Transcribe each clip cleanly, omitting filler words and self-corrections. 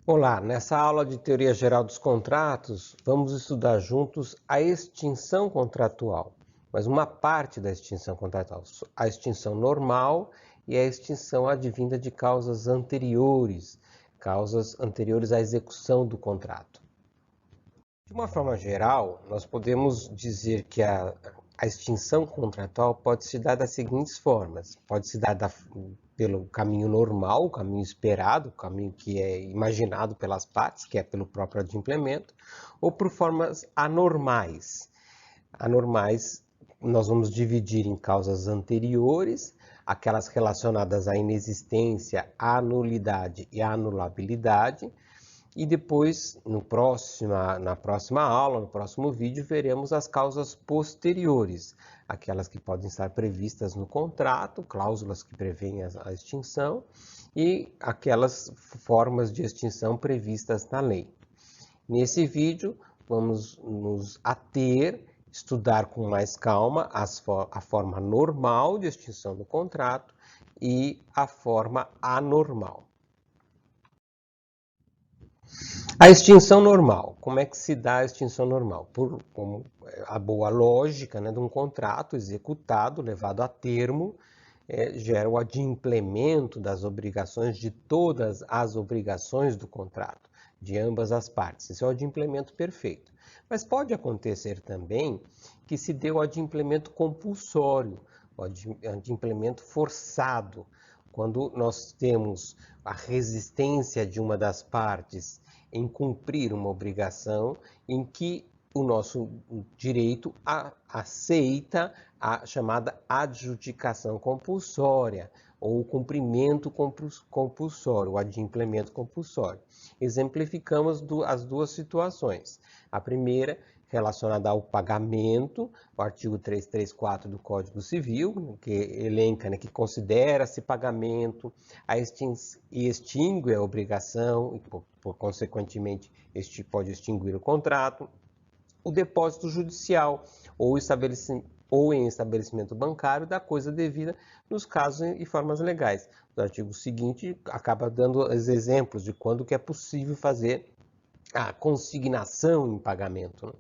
Olá, nessa aula de Teoria Geral dos Contratos, vamos estudar juntos a extinção contratual, mas uma parte da extinção contratual, a extinção normal e a extinção advinda de causas anteriores à execução do contrato. De uma forma geral, nós podemos dizer que a extinção contratual pode se dar das seguintes formas. Pode se dar pelo caminho normal, o caminho esperado, o caminho que é imaginado pelas partes, que é pelo próprio adimplemento, ou por formas anormais. Anormais, nós vamos dividir em causas anteriores, aquelas relacionadas à inexistência, à nulidade e à anulabilidade. E depois, na próxima aula, no próximo vídeo, veremos as causas posteriores, aquelas que podem estar previstas no contrato, cláusulas que prevêem a extinção, e aquelas formas de extinção previstas na lei. Nesse vídeo, vamos nos estudar com mais calma a forma normal de extinção do contrato e a forma anormal. A extinção normal. Como é que se dá a extinção normal? Por a boa lógica, né, de um contrato executado, levado a termo, gera o adimplemento das obrigações, de todas as obrigações do contrato, de ambas as partes. Esse é o adimplemento perfeito. Mas pode acontecer também que se dê o adimplemento compulsório, o adimplemento forçado, quando nós temos a resistência de uma das partes em cumprir uma obrigação em que o nosso direito aceita a chamada adjudicação compulsória ou o cumprimento compulsório, o adimplemento compulsório. Exemplificamos as duas situações. A primeira, relacionada ao pagamento, o artigo 334 do Código Civil, que elenca, né, que considera-se pagamento, e extingue a obrigação, e consequentemente, pode extinguir o contrato. O depósito judicial ou em estabelecimento bancário da coisa devida nos casos e formas legais. O artigo seguinte acaba dando os exemplos de quando que é possível fazer a consignação em pagamento, né?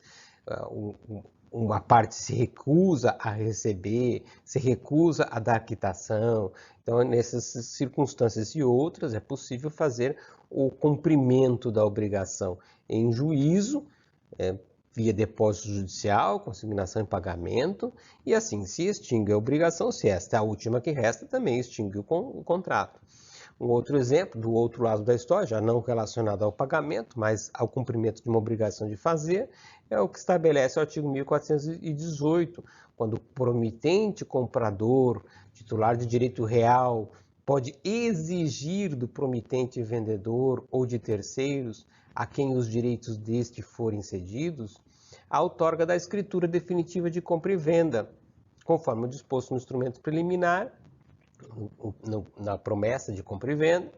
Uma parte se recusa a receber, se recusa a dar quitação. Então, nessas circunstâncias e outras, é possível fazer o cumprimento da obrigação em juízo, via depósito judicial, consignação em pagamento, e assim se extingue a obrigação, se esta é a última que resta, também extingue o contrato. Um outro exemplo, do outro lado da história, já não relacionado ao pagamento, mas ao cumprimento de uma obrigação de fazer, é o que estabelece o artigo 1418, quando o promitente comprador, titular de direito real, pode exigir do promitente vendedor ou de terceiros, a quem os direitos deste forem cedidos, a outorga da escritura definitiva de compra e venda, conforme o disposto no instrumento preliminar, na promessa de compra e venda,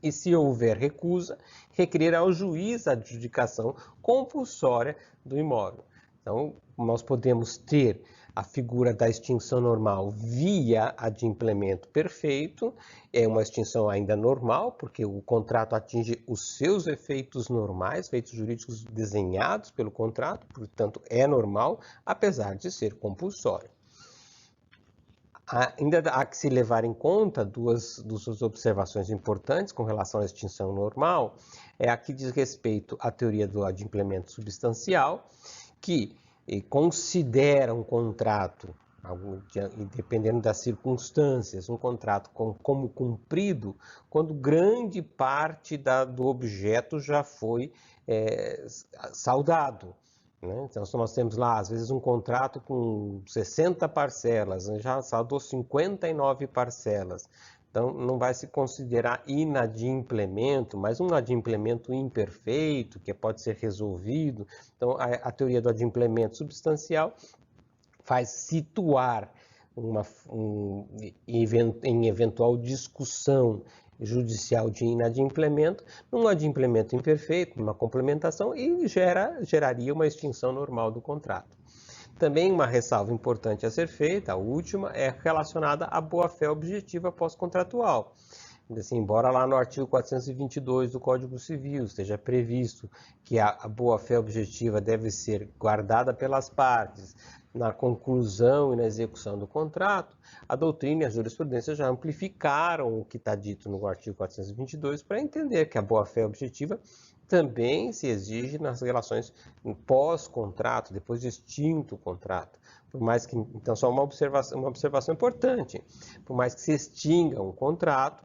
e se houver recusa, requerer ao juiz a adjudicação compulsória do imóvel. Então, nós podemos ter a figura da extinção normal via adimplemento perfeito, é uma extinção ainda normal, porque o contrato atinge os seus efeitos normais, efeitos jurídicos desenhados pelo contrato, portanto é normal, apesar de ser compulsório. Ainda há que se levar em conta duas observações importantes com relação à extinção normal. A que diz respeito à teoria do adimplemento substancial, que considera um contrato, dependendo das circunstâncias, um contrato como cumprido quando grande parte do objeto já foi saldado. Então, se nós temos lá, às vezes, um contrato com 60 parcelas, já saldou 59 parcelas. Então, não vai se considerar inadimplemento, mas um adimplemento imperfeito, que pode ser resolvido. Então, a teoria do adimplemento substancial faz situar em eventual discussão judicial de inadimplemento, num adimplemento imperfeito, numa complementação, e geraria uma extinção normal do contrato. Também uma ressalva importante a ser feita, a última, é relacionada à boa-fé objetiva pós-contratual. Assim, embora lá no artigo 422 do Código Civil esteja previsto que a boa-fé objetiva deve ser guardada pelas partes na conclusão e na execução do contrato, a doutrina e a jurisprudência já amplificaram o que está dito no artigo 422 para entender que a boa-fé objetiva também se exige nas relações pós-contrato, depois de extinto o contrato. Por mais que, então, só uma observação importante, por mais que se extinga um contrato,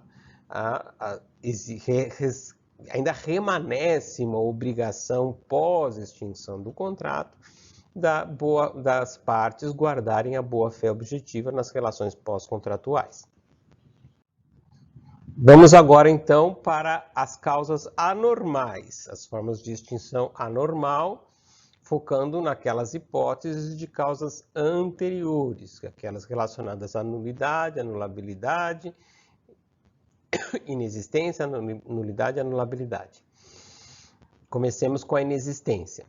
ainda remanesce uma obrigação pós-extinção do contrato das partes guardarem a boa-fé objetiva nas relações pós-contratuais. Vamos agora, então, para as causas anormais, as formas de extinção anormal, focando naquelas hipóteses de causas anteriores, aquelas relacionadas à nulidade, anulabilidade, inexistência, nulidade e anulabilidade. Comecemos com a inexistência.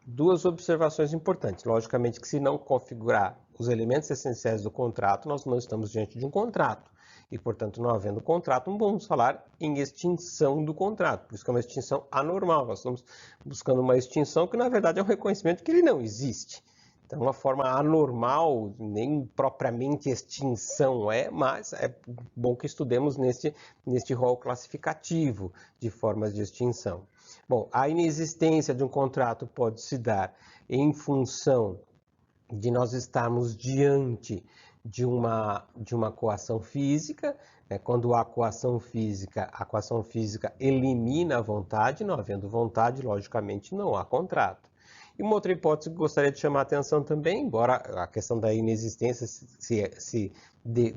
Duas observações importantes. Logicamente que se não configurar os elementos essenciais do contrato, nós não estamos diante de um contrato. E, portanto, não havendo contrato, não vamos falar em extinção do contrato. Por isso que é uma extinção anormal. Nós estamos buscando uma extinção que, na verdade, é um reconhecimento de que ele não existe. Então, uma forma anormal, nem propriamente extinção mas é bom que estudemos neste rol classificativo de formas de extinção. Bom, a inexistência de um contrato pode se dar em função de nós estarmos diante de uma coação física. Quando há coação física, a coação física elimina a vontade, não havendo vontade, logicamente, não há contrato. E uma outra hipótese que gostaria de chamar a atenção também, embora a questão da inexistência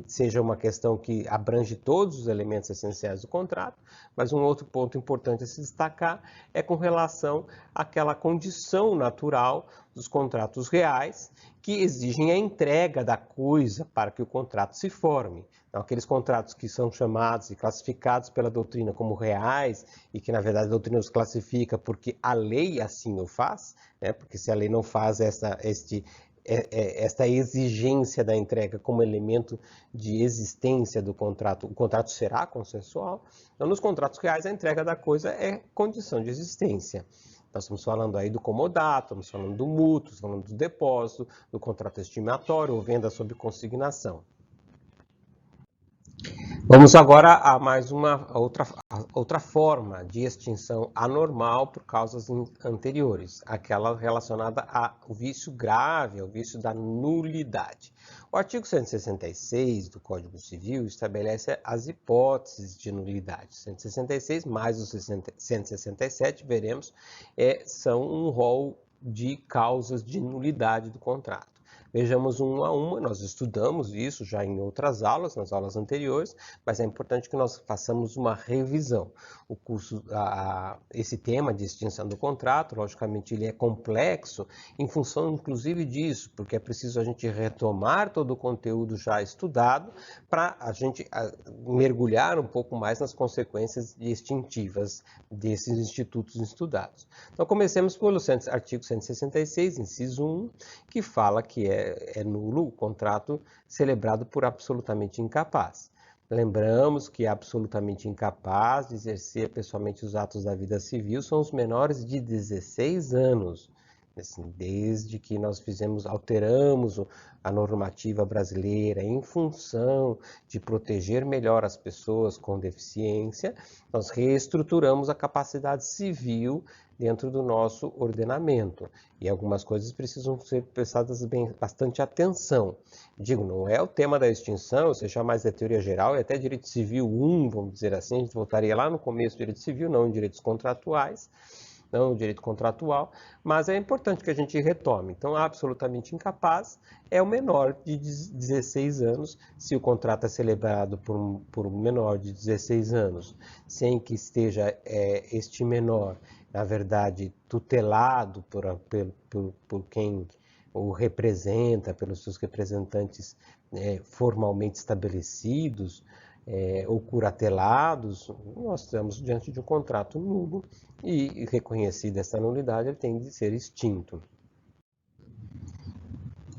seja uma questão que abrange todos os elementos essenciais do contrato, mas um outro ponto importante a se destacar é com relação àquela condição natural dos contratos reais que exigem a entrega da coisa para que o contrato se forme. Então, aqueles contratos que são chamados e classificados pela doutrina como reais e que, na verdade, a doutrina os classifica porque a lei assim o faz, porque se a lei não faz esta exigência da entrega como elemento de existência do contrato, o contrato será consensual. Então, nos contratos reais, a entrega da coisa é condição de existência. Nós estamos falando aí do comodato, estamos falando do mútuo, estamos falando do depósito, do contrato estimatório ou venda sob consignação. Vamos agora a mais uma outra forma de extinção anormal por causas anteriores, aquela relacionada ao vício grave, ao vício da nulidade. O artigo 166 do Código Civil estabelece as hipóteses de nulidade. 166 mais o 167, veremos, são um rol de causas de nulidade do contrato. Vejamos uma a uma, nós estudamos isso já em outras aulas, nas aulas anteriores, mas é importante que nós façamos uma revisão. O curso, esse tema de extinção do contrato, logicamente ele é complexo em função inclusive disso, porque é preciso a gente retomar todo o conteúdo já estudado para a gente mergulhar um pouco mais nas consequências extintivas desses institutos estudados. Então comecemos pelo artigo 166, inciso 1, que fala que é nulo o contrato celebrado por absolutamente incapaz. Lembramos que absolutamente incapaz de exercer pessoalmente os atos da vida civil são os menores de 16 anos. Assim, desde que nós alteramos a normativa brasileira em função de proteger melhor as pessoas com deficiência, nós reestruturamos a capacidade civil dentro do nosso ordenamento. E algumas coisas precisam ser prestadas bastante atenção. Digo, não é o tema da extinção, seja mais da teoria geral, e até direito civil 1, vamos dizer assim, a gente voltaria lá no começo do direito civil, não em direitos contratuais, não o direito contratual, mas é importante que a gente retome. Então, absolutamente incapaz é o menor de 16 anos, se o contrato é celebrado por um menor de 16 anos, sem que esteja este menor, na verdade, tutelado por quem o representa, pelos seus representantes formalmente estabelecidos, ou curatelados, nós estamos diante de um contrato nulo e, reconhecida essa nulidade, ele tem de ser extinto.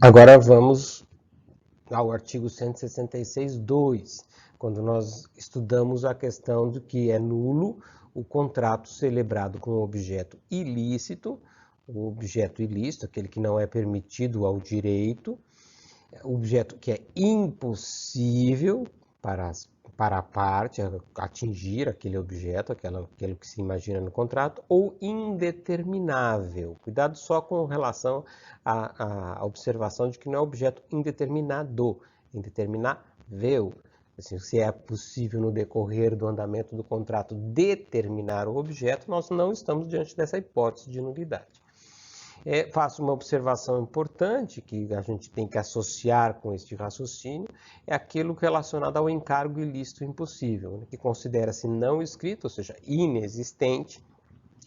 Agora vamos ao artigo 166.2. quando nós estudamos a questão de que é nulo o contrato celebrado com um objeto ilícito, o objeto ilícito, aquele que não é permitido ao direito, o objeto que é impossível para a parte atingir aquele objeto, aquilo que se imagina no contrato, ou indeterminável. Cuidado só com relação à observação de que não é objeto indeterminado, indeterminável. Assim, se é possível no decorrer do andamento do contrato determinar o objeto, nós não estamos diante dessa hipótese de nulidade. Faço uma observação importante que a gente tem que associar com este raciocínio, é aquilo relacionado ao encargo ilícito impossível, né, que considera-se não escrito, ou seja, inexistente,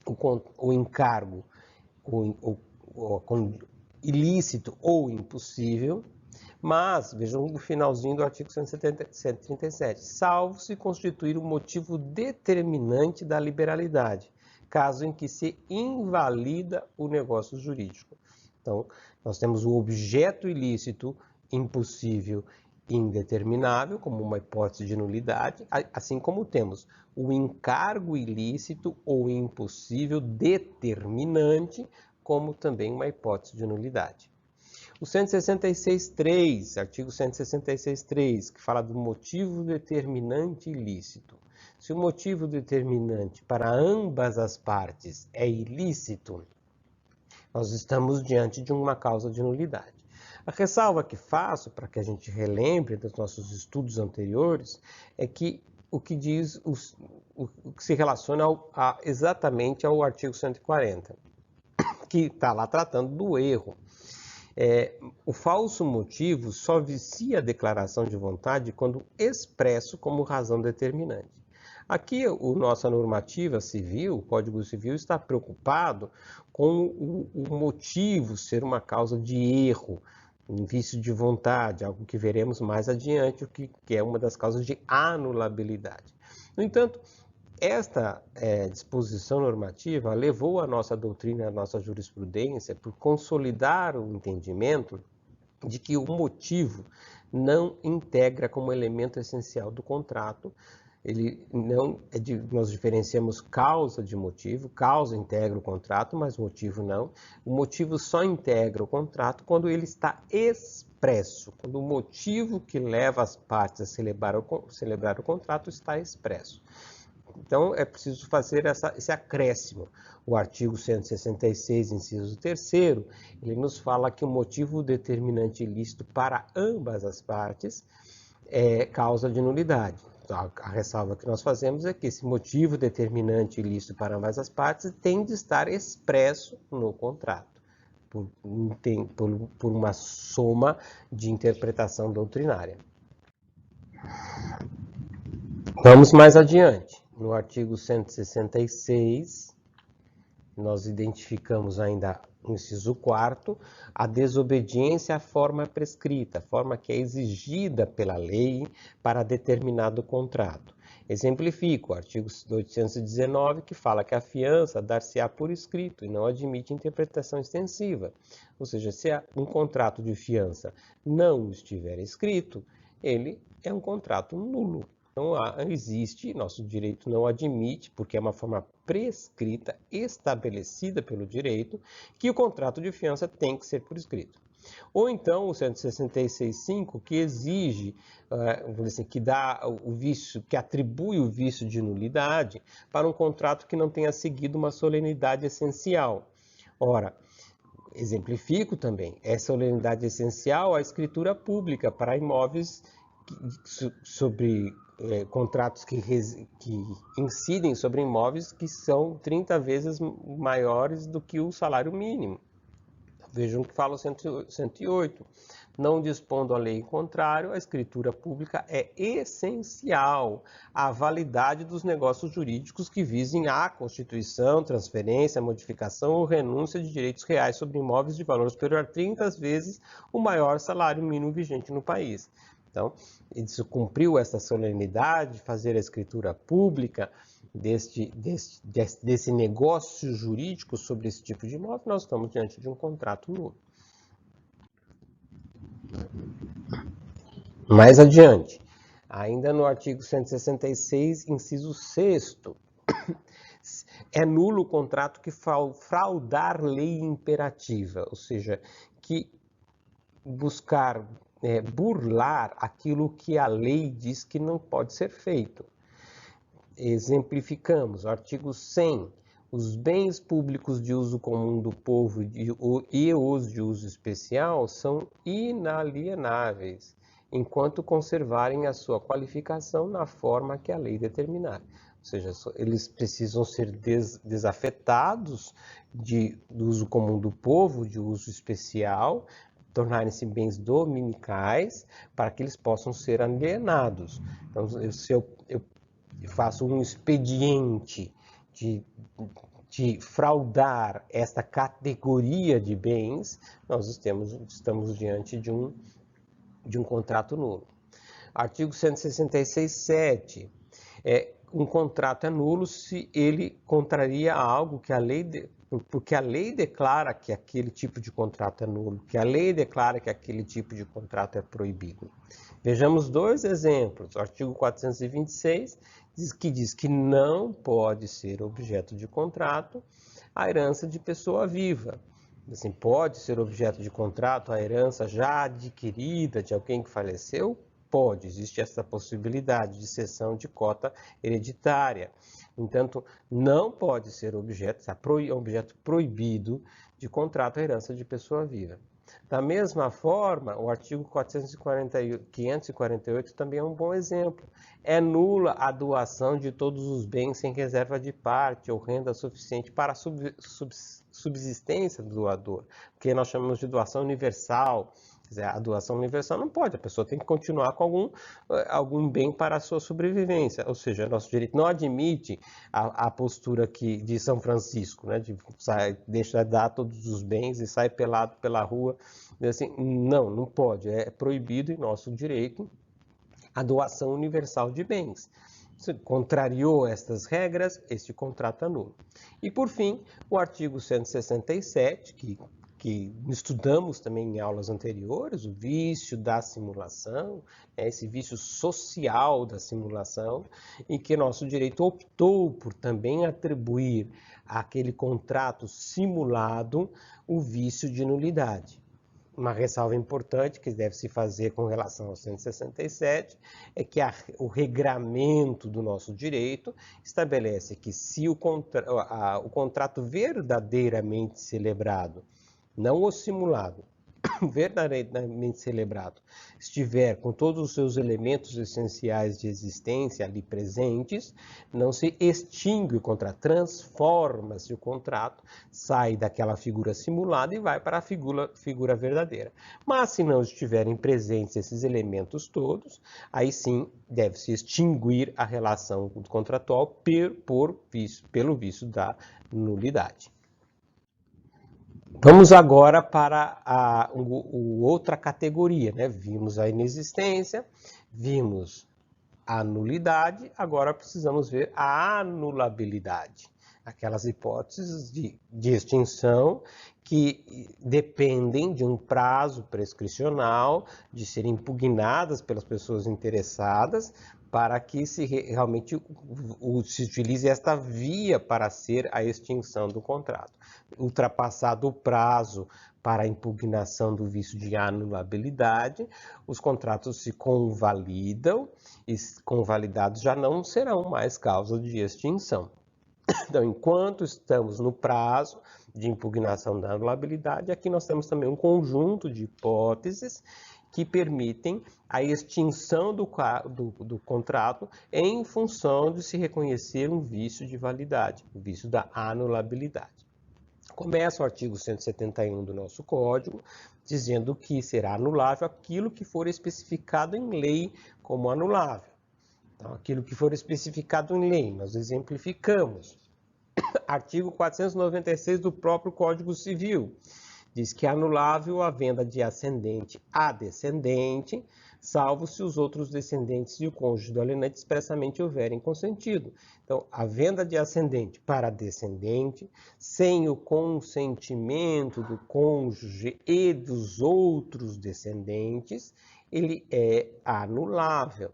o encargo ilícito ou impossível, mas, vejam o finalzinho do artigo 137, salvo se constituir um motivo determinante da liberalidade, caso em que se invalida o negócio jurídico. Então, nós temos o objeto ilícito, impossível, indeterminável, como uma hipótese de nulidade, assim como temos o encargo ilícito ou impossível determinante, como também uma hipótese de nulidade. O 166.3, artigo 166.3, que fala do motivo determinante ilícito. Se o motivo determinante para ambas as partes é ilícito, nós estamos diante de uma causa de nulidade. A ressalva que faço, para que a gente relembre dos nossos estudos anteriores, é que o que diz, o que se relaciona exatamente ao artigo 140, que está lá tratando do erro. O falso motivo só vicia a declaração de vontade quando expresso como razão determinante. Aqui, a nossa normativa civil, o Código Civil, está preocupado com o motivo ser uma causa de erro, um vício de vontade, algo que veremos mais adiante, o que é uma das causas de anulabilidade. No entanto, esta disposição normativa levou a nossa doutrina, a nossa jurisprudência, por consolidar o entendimento de que o motivo não integra como elemento essencial do contrato. Nós diferenciamos causa de motivo, causa integra o contrato, mas motivo não. O motivo só integra o contrato quando ele está expresso, quando o motivo que leva as partes a celebrar o contrato está expresso. Então, é preciso fazer esse acréscimo. O artigo 166, inciso 3º, ele nos fala que o motivo determinante ilícito para ambas as partes é causa de nulidade. Então, a ressalva que nós fazemos é que esse motivo determinante ilícito para ambas as partes tem de estar expresso no contrato, por uma soma de interpretação doutrinária. Vamos mais adiante. No artigo 166, nós identificamos ainda no inciso 4º, a desobediência à forma prescrita, a forma que é exigida pela lei para determinado contrato. Exemplifico o artigo 819, que fala que a fiança dar-se-á por escrito e não admite interpretação extensiva. Ou seja, se um contrato de fiança não estiver escrito, ele é um contrato nulo. Não existe, nosso direito não admite, porque é uma forma prescrita, estabelecida pelo direito, que o contrato de fiança tem que ser por escrito. Ou então o 166.5, que exige, que dá o vício, que atribui o vício de nulidade para um contrato que não tenha seguido uma solenidade essencial. Ora, exemplifico também, é solenidade essencial a escritura pública para imóveis sobre contratos que incidem sobre imóveis que são 30 vezes maiores do que o salário mínimo. Vejam que fala o 108. Não dispondo a lei em contrário, a escritura pública é essencial à validade dos negócios jurídicos que visem a constituição, transferência, modificação ou renúncia de direitos reais sobre imóveis de valor superior a 30 vezes o maior salário mínimo vigente no país. Então, isso cumpriu essa solenidade, fazer a escritura pública desse negócio jurídico sobre esse tipo de imóvel, nós estamos diante de um contrato nulo. Mais adiante, Ainda no artigo 166, inciso 6º, é nulo o contrato que fraudar lei imperativa, ou seja, que buscar burlar aquilo que a lei diz que não pode ser feito. Exemplificamos, artigo 100, os bens públicos de uso comum do povo e os de uso especial são inalienáveis, enquanto conservarem a sua qualificação na forma que a lei determinar. Ou seja, eles precisam ser desafetados do uso comum do povo, de uso especial, tornarem-se bens dominicais, para que eles possam ser alienados. Então, se eu faço um expediente de fraudar esta categoria de bens, nós estamos diante de um contrato nulo. Artigo 166, 7. Um contrato é nulo se ele contraria algo que a lei... Porque a lei declara que aquele tipo de contrato é nulo, que a lei declara que aquele tipo de contrato é proibido. Vejamos dois exemplos. O artigo 426 diz que não pode ser objeto de contrato a herança de pessoa viva. Assim, pode ser objeto de contrato a herança já adquirida de alguém que faleceu? Pode, existe essa possibilidade de cessão de cota hereditária. No entanto, não pode ser objeto proibido de contrato a herança de pessoa viva. Da mesma forma, o artigo 548 também é um bom exemplo. É nula a doação de todos os bens sem reserva de parte ou renda suficiente para a subsistência do doador, que nós chamamos de doação universal. Quer dizer, a doação universal não pode, a pessoa tem que continuar com algum bem para a sua sobrevivência. Ou seja, nosso direito não admite a postura de São Francisco, né, deixa de dar todos os bens e sai pelado pela rua. Assim, não pode, é proibido em nosso direito a doação universal de bens. Se contrariou estas regras, este contrato é nulo. E, por fim, o artigo 167, que estudamos também em aulas anteriores, o vício da simulação, esse vício social da simulação, em que nosso direito optou por também atribuir àquele contrato simulado o vício de nulidade. Uma ressalva importante que deve se fazer com relação ao 167 é que o regramento do nosso direito estabelece que se o contrato verdadeiramente celebrado, não o simulado, verdadeiramente celebrado, estiver com todos os seus elementos essenciais de existência ali presentes, não se extingue o contrato, transforma-se o contrato, sai daquela figura simulada e vai para a figura verdadeira. Mas se não estiverem presentes esses elementos todos, aí sim deve-se extinguir a relação contratual pelo vício da nulidade. Vamos agora para outra categoria, né? Vimos a inexistência, vimos a nulidade, agora precisamos ver a anulabilidade. Aquelas hipóteses de extinção que dependem de um prazo prescricional, de serem impugnadas pelas pessoas interessadas, para que realmente se utilize esta via para ser a extinção do contrato. Ultrapassado o prazo para a impugnação do vício de anulabilidade, os contratos se convalidam e, convalidados, já não serão mais causa de extinção. Então, enquanto estamos no prazo de impugnação da anulabilidade, aqui nós temos também um conjunto de hipóteses que permitem a extinção do contrato em função de se reconhecer um vício de validade, o vício da anulabilidade. Começa o artigo 171 do nosso Código, dizendo que será anulável aquilo que for especificado em lei como anulável. Então, aquilo que for especificado em lei, nós exemplificamos. Artigo 496 do próprio Código Civil. Diz que é anulável a venda de ascendente a descendente, salvo se os outros descendentes e o cônjuge do alienante expressamente houverem consentido. Então, a venda de ascendente para descendente, sem o consentimento do cônjuge e dos outros descendentes, ele é anulável.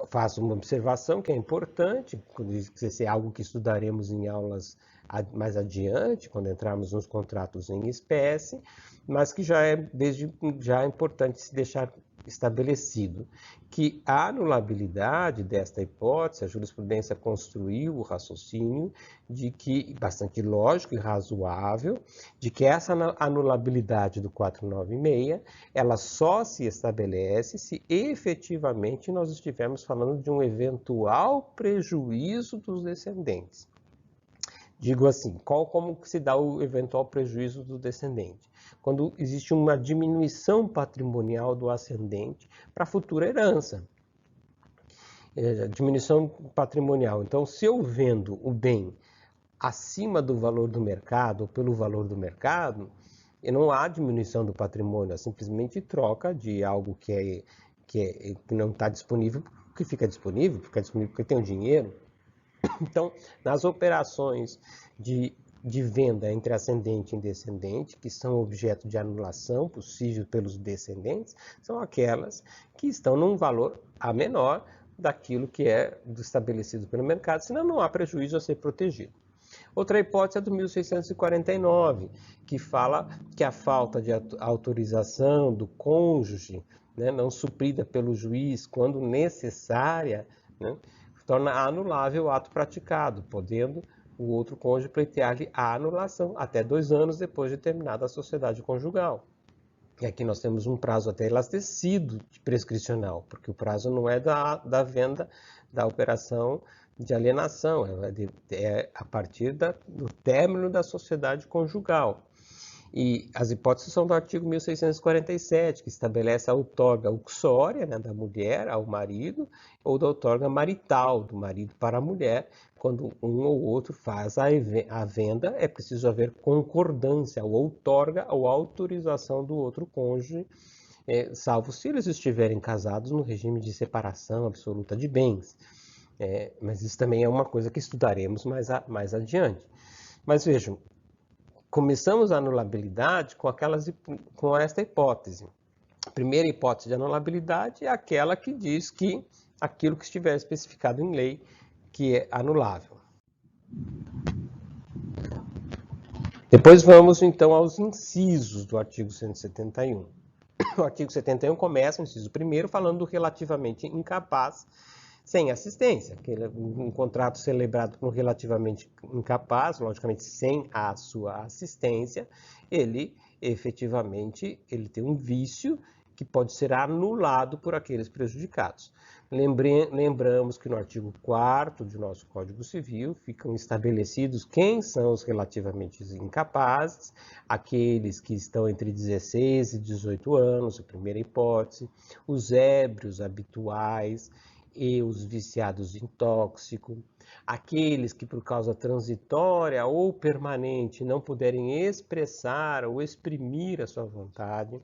faço uma observação que é importante, isso é algo que estudaremos em aulas mais adiante, quando entrarmos nos contratos em espécie, mas que já é importante se deixar estabelecido que a anulabilidade desta hipótese, a jurisprudência construiu o raciocínio de que, bastante lógico e razoável, de que essa anulabilidade do 496, ela só se estabelece se efetivamente nós estivermos falando de um eventual prejuízo dos descendentes. Digo assim, como se dá o eventual prejuízo do descendente? Quando existe uma diminuição patrimonial do ascendente para a futura herança. Diminuição patrimonial. Então, se eu vendo o bem acima do valor do mercado, ou pelo valor do mercado, não há diminuição do patrimônio, é simplesmente troca de algo que não está disponível, que fica disponível porque tem o dinheiro. Então, nas operações de venda entre ascendente e descendente, que são objeto de anulação possível pelos descendentes, são aquelas que estão num valor a menor daquilo que é estabelecido pelo mercado, senão não há prejuízo a ser protegido. Outra hipótese é do 1649, que fala que a falta de autorização do cônjuge, né, não suprida pelo juiz quando necessária, né, torna anulável o ato praticado, podendo o outro cônjuge pleitear-lhe a anulação até 2 anos depois de terminada a sociedade conjugal. E aqui nós temos um prazo até elastecido de prescricional, porque o prazo não é da venda da operação de alienação, é a partir do término da sociedade conjugal. E as hipóteses são do artigo 1647, que estabelece a outorga uxória, né, da mulher ao marido, ou da outorga marital, do marido para a mulher. Quando um ou outro faz a venda, é preciso haver concordância, ou outorga ou autorização do outro cônjuge, salvo se eles estiverem casados no regime de separação absoluta de bens. Mas isso também é uma coisa que estudaremos mais adiante. Mas vejam, começamos a anulabilidade com esta hipótese. A primeira hipótese de anulabilidade é aquela que diz que aquilo que estiver especificado em lei que é anulável. Depois vamos então aos incisos do artigo 171. O artigo 71 começa, o inciso 1º, falando do relativamente incapaz sem assistência, um contrato celebrado com relativamente incapaz, logicamente sem a sua assistência, ele efetivamente tem um vício que pode ser anulado por aqueles prejudicados. Lembramos que no artigo 4º do nosso Código Civil ficam estabelecidos quem são os relativamente incapazes, aqueles que estão entre 16 e 18 anos, a primeira hipótese, os ébrios habituais, e os viciados em tóxico, aqueles que por causa transitória ou permanente não puderem expressar ou exprimir a sua vontade,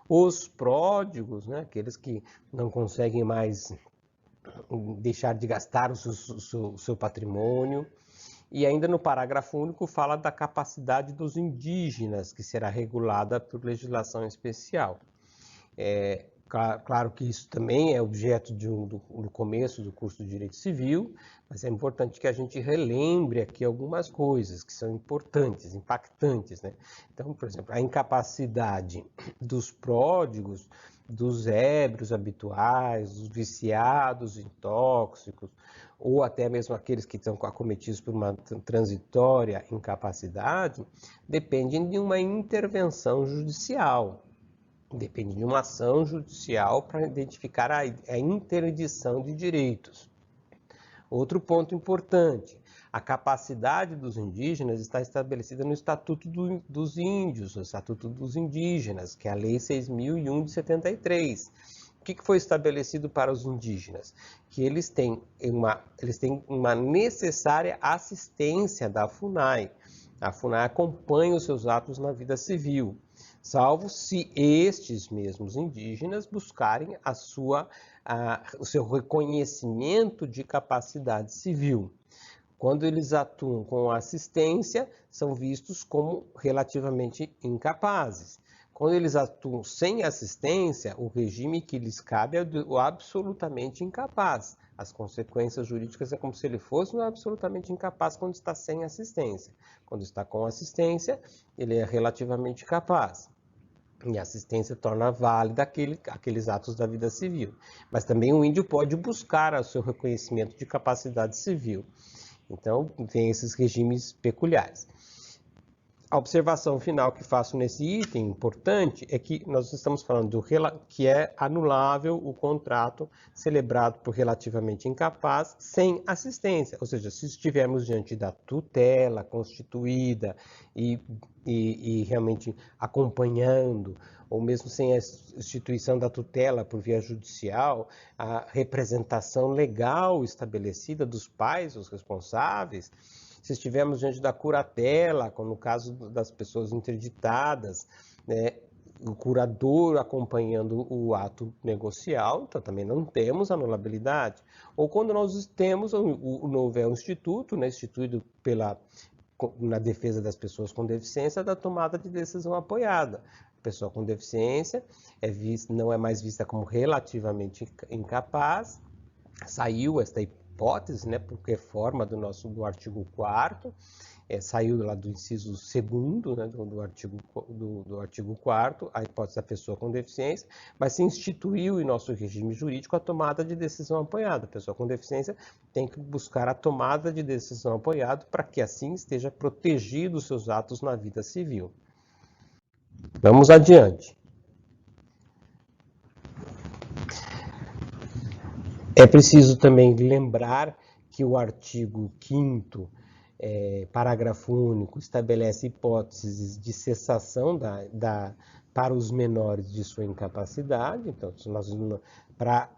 os pródigos, né, aqueles que não conseguem mais deixar de gastar o seu patrimônio. E ainda no parágrafo único fala da capacidade dos indígenas, que será regulada por legislação especial. Claro que isso também é objeto do começo do curso de Direito Civil, mas é importante que a gente relembre aqui algumas coisas que são importantes, impactantes, né? Então, por exemplo, a incapacidade dos pródigos, dos ébrios habituais, dos viciados em tóxicos, ou até mesmo aqueles que estão acometidos por uma transitória incapacidade, dependem de uma intervenção judicial. Depende de uma ação judicial para identificar a interdição de direitos. Outro ponto importante, a capacidade dos indígenas está estabelecida no Estatuto dos Índios, o Estatuto dos Indígenas, que é a Lei 6.001 de 73. O que foi estabelecido para os indígenas? Que eles têm uma necessária assistência da FUNAI. A FUNAI acompanha os seus atos na vida civil, salvo se estes mesmos indígenas buscarem o seu reconhecimento de capacidade civil. Quando eles atuam com assistência, são vistos como relativamente incapazes. Quando eles atuam sem assistência, o regime que lhes cabe é o absolutamente incapaz, As consequências jurídicas é como se ele fosse absolutamente incapaz quando está sem assistência. Quando está com assistência, ele é relativamente capaz. E a assistência torna válida aqueles atos da vida civil. Mas também o índio pode buscar o seu reconhecimento de capacidade civil. Então, tem esses regimes peculiares. A observação final que faço nesse item importante é que nós estamos falando que é anulável o contrato celebrado por relativamente incapaz sem assistência, ou seja, se estivermos diante da tutela constituída e realmente acompanhando, ou mesmo sem a instituição da tutela por via judicial, a representação legal estabelecida dos pais, os responsáveis, se estivermos diante da curatela, como no caso das pessoas interditadas, né, o curador acompanhando o ato negocial, então também não temos anulabilidade. Ou quando nós temos, não houver um instituto, né, instituído na defesa das pessoas com deficiência, da tomada de decisão apoiada. A pessoa com deficiência não é mais vista como relativamente incapaz, saiu esta hipótese, né, por reforma do artigo 4º, saiu lá do inciso 2º, né, do artigo 4º, a hipótese da pessoa com deficiência, mas se instituiu em nosso regime jurídico a tomada de decisão apoiada. A pessoa com deficiência tem que buscar a tomada de decisão apoiada para que assim esteja protegido os seus atos na vida civil. Vamos adiante. É preciso também lembrar que o artigo 5º, parágrafo único, estabelece hipóteses de cessação para os menores de sua incapacidade. Então, para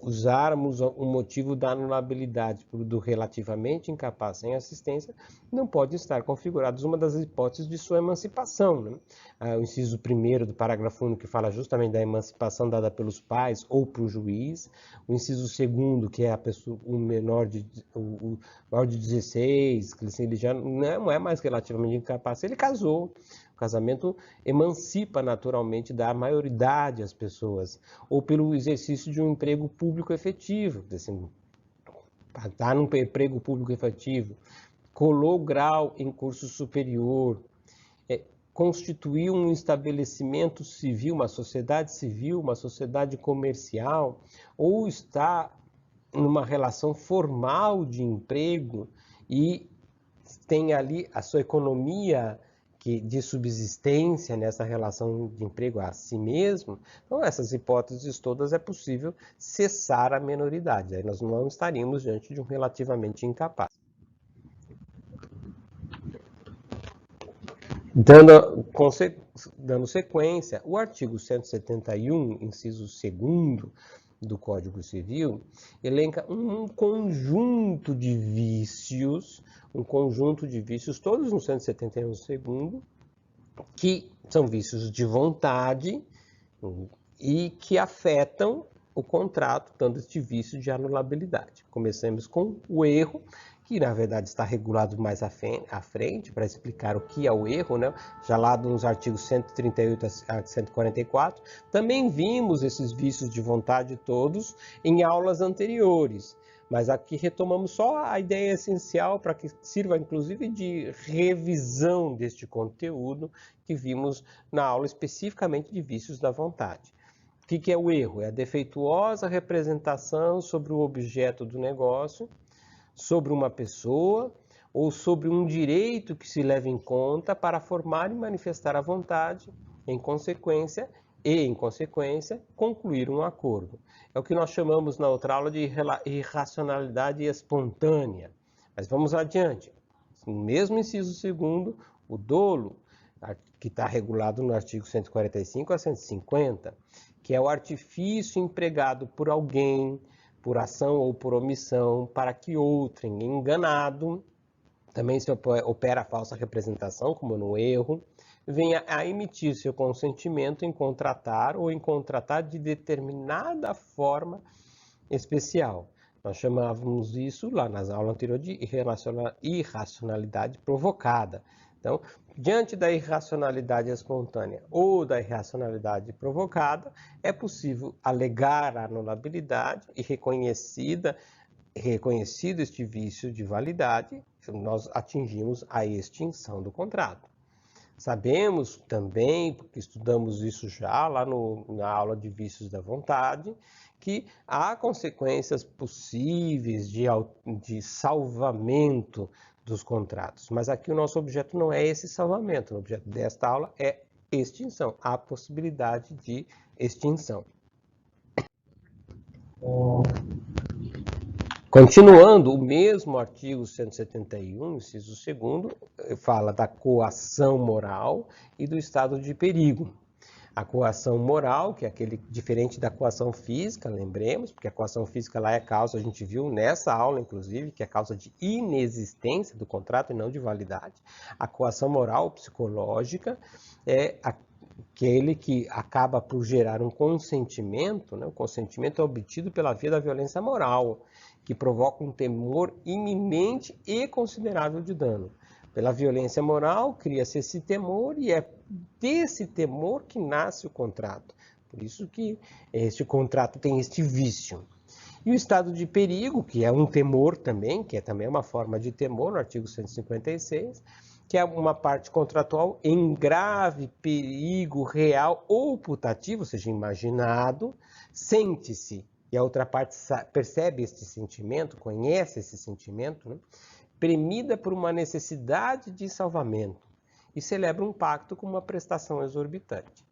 usarmos o motivo da anulabilidade do relativamente incapaz sem assistência, não pode estar configurados uma das hipóteses de sua emancipação, né? O inciso 1º do parágrafo único, que fala justamente da emancipação dada pelos pais ou por juiz. O inciso 2º, que é o maior de 16, que ele já não é mais relativamente incapaz, ele casou. O casamento emancipa naturalmente da maioridade as pessoas, ou pelo exercício de um emprego público efetivo, assim, está num emprego público efetivo, colou grau em curso superior, constituiu um estabelecimento civil, uma sociedade comercial, ou está numa relação formal de emprego e tem ali a sua economia de subsistência nessa relação de emprego a si mesmo. Então, essas hipóteses todas é possível cessar a menoridade. Aí nós não estaríamos diante de um relativamente incapaz. Dando sequência, o artigo 171, inciso 2º do Código Civil, elenca um conjunto de vícios, todos no 171 2º, que são vícios de vontade e que afetam o contrato, dando este vício de anulabilidade. Começamos com o erro, que na verdade está regulado mais à frente, para explicar o que é o erro, né? Já lá nos artigos 138 a 144, também vimos esses vícios de vontade todos em aulas anteriores, mas aqui retomamos só a ideia essencial para que sirva inclusive de revisão deste conteúdo que vimos na aula especificamente de vícios da vontade. O que é o erro? É a defeituosa representação sobre o objeto do negócio, sobre uma pessoa ou sobre um direito que se leva em conta para formar e manifestar a vontade, em consequência, concluir um acordo. É o que nós chamamos na outra aula de irracionalidade espontânea. Mas vamos adiante. No mesmo inciso 2º, o dolo, que está regulado no artigo 145 a 150, que é o artifício empregado por alguém, por ação ou por omissão, para que outrem, enganado, também se opera a falsa representação, como no erro, venha a emitir seu consentimento em contratar ou em contratar de determinada forma especial. Nós chamávamos isso lá nas aulas anteriores de irracionalidade provocada. Então, diante da irracionalidade espontânea ou da irracionalidade provocada, é possível alegar a anulabilidade e reconhecido este vício de validade, nós atingimos a extinção do contrato. Sabemos também, porque estudamos isso já lá na aula de vícios da vontade, que há consequências possíveis de salvamento dos contratos. Mas aqui o nosso objeto não é esse salvamento, o objeto desta aula é extinção, a possibilidade de extinção. Continuando, o mesmo artigo 171, inciso 2º, fala da coação moral e do estado de perigo. A coação moral, que é aquele diferente da coação física, lembremos, porque a coação física lá é causa, a gente viu nessa aula, inclusive, que é causa de inexistência do contrato e não de validade. A coação moral psicológica é aquele que acaba por gerar um consentimento, né? O consentimento é obtido pela via da violência moral, que provoca um temor iminente e considerável de dano. Pela violência moral, cria-se esse temor e é desse temor que nasce o contrato. Por isso que este contrato tem este vício. E o estado de perigo, que é um temor também, que é também uma forma de temor, no artigo 156, que é uma parte contratual em grave perigo real ou putativo, ou seja, imaginado, sente-se, e a outra parte percebe este sentimento, conhece esse sentimento, né? Premida por uma necessidade de salvamento e celebra um pacto com uma prestação exorbitante.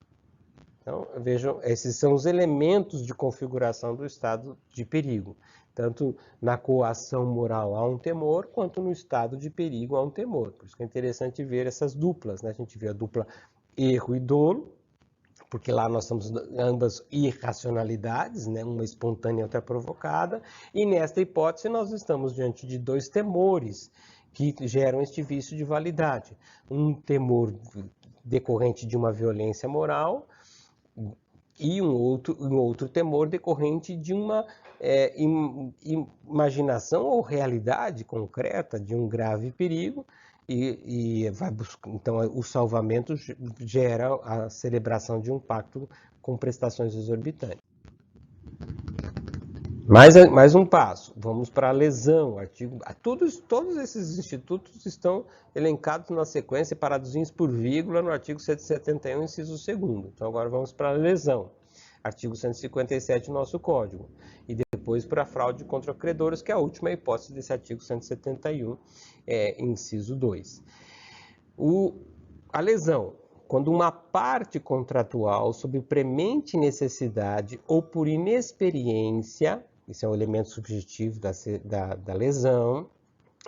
Então, vejam, esses são os elementos de configuração do estado de perigo. Tanto na coação moral há um temor, quanto no estado de perigo há um temor. Por isso que é interessante ver essas duplas, né? A gente vê a dupla erro e dolo, porque lá nós temos ambas irracionalidades, né? Uma espontânea e outra provocada, e nesta hipótese nós estamos diante de dois temores que geram este vício de validade. Um temor decorrente de uma violência moral e um outro temor decorrente de uma imaginação ou realidade concreta de um grave perigo, e vai buscar, então o salvamento gera a celebração de um pacto com prestações exorbitantes. Mais um passo, vamos para a lesão. Todos esses institutos estão elencados na sequência, separados por vírgula, no artigo 171, inciso 2º. Então agora vamos para a lesão. Artigo 157 do nosso Código. E depois para a fraude contra credores, que é a última hipótese desse artigo 171, inciso 2. A lesão, quando uma parte contratual, sob premente necessidade ou por inexperiência, esse é o elemento subjetivo da lesão,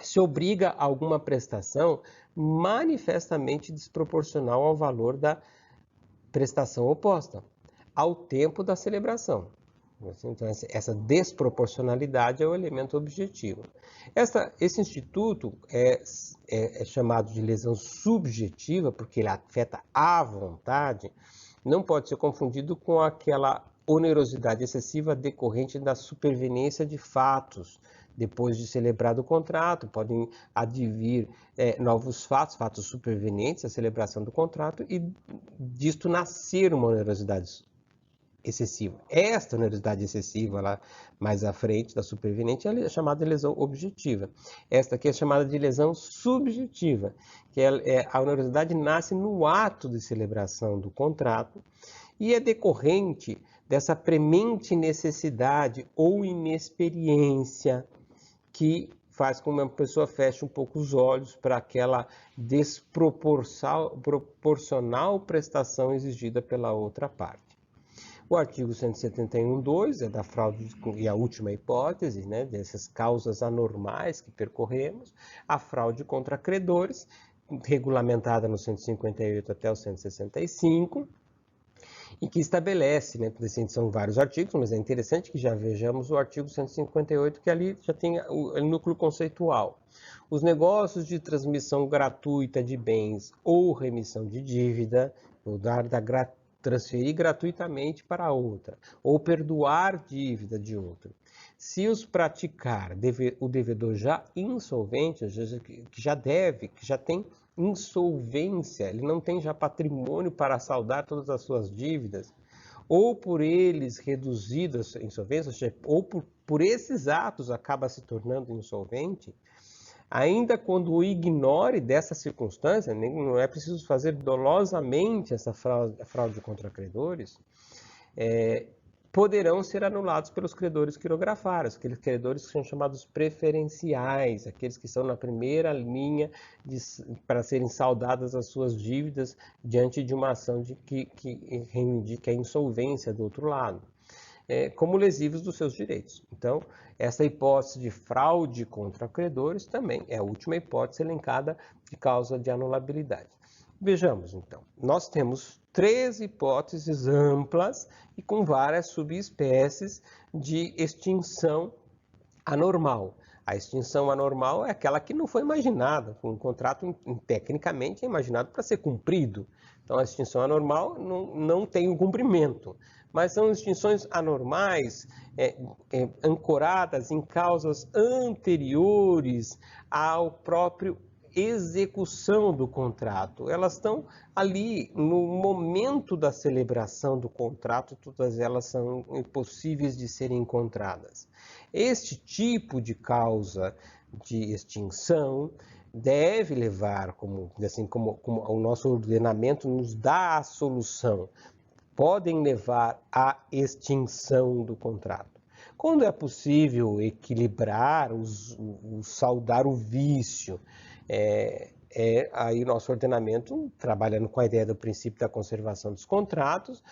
se obriga a alguma prestação manifestamente desproporcional ao valor da prestação oposta, ao tempo da celebração. Então, essa desproporcionalidade é o elemento objetivo. Esse instituto é chamado de lesão subjetiva, porque ele afeta a vontade, não pode ser confundido com aquela onerosidade excessiva decorrente da superveniência de fatos. Depois de celebrado o contrato, podem advir novos fatos supervenientes à celebração do contrato e disto nascer uma onerosidade excessiva. Esta onerosidade excessiva, lá mais à frente da superveniente, é chamada de lesão objetiva. Esta aqui é chamada de lesão subjetiva, que a onerosidade nasce no ato de celebração do contrato e é decorrente dessa premente necessidade ou inexperiência que faz com que uma pessoa feche um pouco os olhos para aquela desproporcional prestação exigida pela outra parte. O artigo 171.2 é da fraude e a última hipótese, né, dessas causas anormais que percorremos, a fraude contra credores, regulamentada no 158 até o 165, e que estabelece, né, são vários artigos, mas é interessante que já vejamos o artigo 158, que ali já tem o núcleo conceitual. Os negócios de transmissão gratuita de bens ou remissão de dívida, ou transferir gratuitamente para outra, ou perdoar dívida de outro, Se os praticar o devedor já insolvente, ou seja, que já tem insolvência, ele não tem já patrimônio para saldar todas as suas dívidas, ou por eles reduzidas a insolvência, ou seja, ou por esses atos acaba se tornando insolvente, ainda quando o ignore dessa circunstância, não é preciso fazer dolosamente essa fraude contra credores, poderão ser anulados pelos credores quirografados, aqueles credores que são chamados preferenciais, aqueles que estão na primeira linha para serem saldadas as suas dívidas diante de uma ação que reivindica a insolvência do outro lado, como lesivos dos seus direitos. Então, essa hipótese de fraude contra credores também é a última hipótese elencada de causa de anulabilidade. Vejamos, então, nós temos 3 hipóteses amplas e com várias subespécies de extinção anormal. A extinção anormal é aquela que não foi imaginada, um contrato tecnicamente é imaginado para ser cumprido. Então, a extinção anormal não tem o cumprimento, mas são extinções anormais ancoradas em causas anteriores ao próprio execução do contrato. Elas estão ali no momento da celebração do contrato, todas elas são impossíveis de serem encontradas. Este tipo de causa de extinção deve levar, como o nosso ordenamento nos dá a solução, podem levar à extinção do contrato. Quando é possível equilibrar, saldar o vício, aí o nosso ordenamento, trabalhando com a ideia do princípio da conservação dos contratos,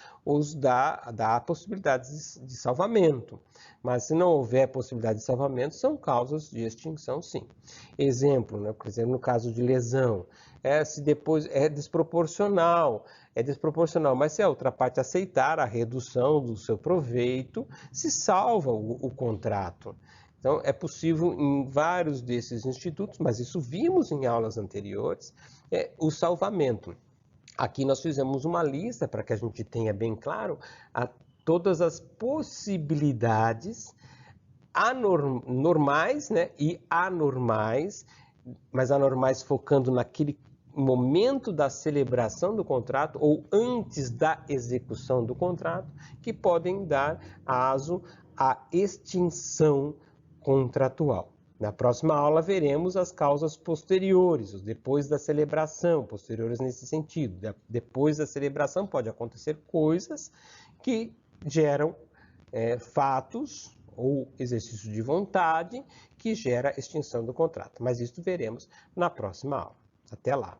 dá possibilidades de salvamento. Mas se não houver possibilidade de salvamento, são causas de extinção, sim. Exemplo, né? Por exemplo, no caso de lesão, se depois é desproporcional, mas se a outra parte aceitar a redução do seu proveito, se salva o contrato. Então, é possível em vários desses institutos, mas isso vimos em aulas anteriores, o salvamento. Aqui nós fizemos uma lista para que a gente tenha bem claro todas as possibilidades normais, né, e anormais, mas anormais focando naquele momento da celebração do contrato ou antes da execução do contrato, que podem dar aso à extinção contratual. Na próxima aula veremos as causas posteriores, os depois da celebração, posteriores nesse sentido. Depois da celebração pode acontecer coisas que geram fatos ou exercício de vontade que gera extinção do contrato. Mas isso veremos na próxima aula. Até lá!